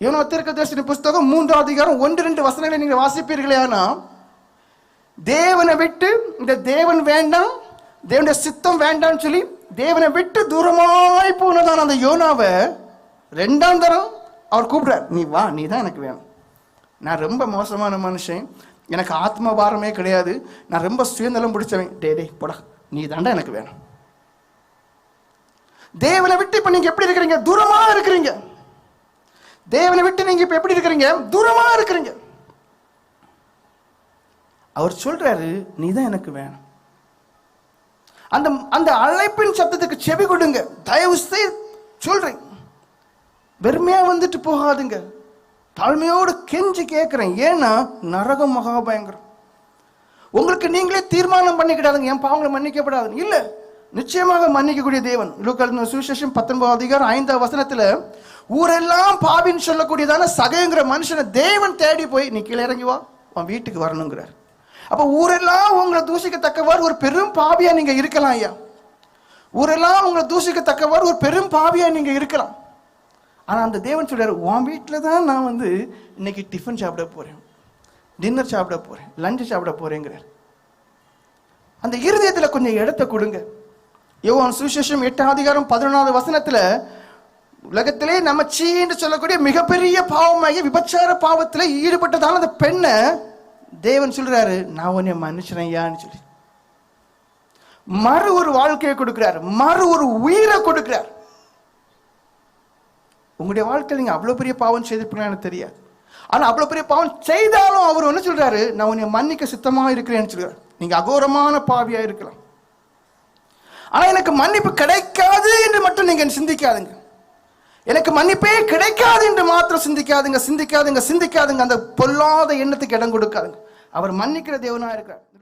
YONO தீர்க்கதரிசன புஸ்தகம் 3ஆம் அதிகாரம் 1-2 வசனங்களை நீங்கள் வாசிப்பீர்களே, ஆனால் தேவனை விட்டு இந்த தேவன் வேண்டாம், தேவனுடைய சித்தம் வேண்டாம்னு சொல்லி தேவனை விட்டு தூரமாய் போனதான் அந்த யோனாவை 2ஆம் தரம் அவர் கூப்பிடுறார். நீ வா, நீ தான் எனக்கு வேணும். நான் ரொம்ப மோசமான மனுஷன், எனக்கு ஆத்ம பாரமே கிடையாது, நான் ரொம்ப சுயநலம் பிடிச்சவன். டே போடா, நீ தாண்டா எனக்கு வேணும். தேவனை விட்டு இப்ப நீங்க எப்படி இருக்கிறீங்க? தூரமா இருக்கிறீங்க. தேவனை விட்டு நீங்க இப்ப எப்படி இருக்கிறீங்க? தூரமா இருக்கிறீங்க. அவர் சொல்றாரு, நீ தான் எனக்கு வேணும். அந்த அந்த அழைப்பின் சத்தத்துக்கு செவி கொடுங்க. தயவு செய்து சொல்றேன், வெறுமையா வந்துட்டு போகாதுங்க. தாழ்மையோடு கெஞ்சி கேட்கிறேன். ஏன்னா நரகம் மகா பயங்கரம். உங்களுக்கு நீங்களே தீர்மானம் பண்ணிக்கிடாதுங்க, என் பாவங்களை மன்னிக்கப்படாது இல்ல, நிச்சயமாக மன்னிக்கக்கூடிய தேவன். லூக்கா சுவிசேஷம் 19ஆம் அதிகாரம் 5ஆம் வசனத்துல ஊரெல்லாம் பாவின்னு சொல்லக்கூடியதான சகைங்கிற மனுஷனை தேவன் தேடி போய் நீ கீழே இறங்கி வா, உன் வீட்டுக்கு வரணுங்கிறார். அப்ப ஊரெல்லாம் உங்களை தூசிக்கத்தக்கவாறு ஒரு பெரும் பாவியா நீங்க இருக்கலாம் ஐயா. ஊரெல்லாம் உங்களை தூசிக்கத்தக்கவாறு ஒரு பெரும் பாவியா நீங்க இருக்கலாம். ஆனா அந்த தேவன் சொல்றாரு, உன் வீட்டுல தான் நான் இன்னைக்கு டிஃபன் சாப்பிட போறேன், டின்னர் சாப்பிட போறேன், லஞ்சு சாப்பிட போறேங்கிறார். அந்த இருதயத்துல கொஞ்சம் இடத்தை கொடுங்க. யோவான் சுவிசேஷம் 8ஆம் அதிகாரம் 11ஆவது வசனத்துல உலகத்திலே நம்ம சீன்னு சொல்லக்கூடிய மிகப்பெரிய பாவமாகிய விபச்சார பாவத்துல ஈடுபட்டதான அந்த பெண்ணை தேவன் சொல்றாரு, நான் உன்னை மன்னிச்சினையான்னு சொல்லி மறு ஒரு வாழ்க்கையை கொடுக்கிறார், மறு ஒரு உயிரை கொடுக்கிறார். உங்களுடைய வாழ்க்கையில் நீங்க அவ்வளவு பெரிய பாவம் செய்திருப்பீங்க எனக்கு தெரியாது, ஆனா அவ்வளவு பெரிய பாவம் செய்தாலும் அவர் என்ன சொல்றாரு, நான் உன்னை மன்னிக்க சித்தமா இருக்கிறேன்னு சொல்றாரு. நீங்க அகோரமான பாவியா இருக்கலாம், ஆனா எனக்கு மன்னிப்பு கிடைக்காது என்று மட்டும் நீங்க சிந்திக்காதுங்க. எனக்கு மன்னிப்பே கிடைக்காது என்று மாத்திரம் சிந்திக்காதுங்க. அந்த பொல்லாத எண்ணத்துக்கு இடம் கொடுக்காதுங்க. அவர் மன்னிக்கிற தேவனா இருக்கிறார்.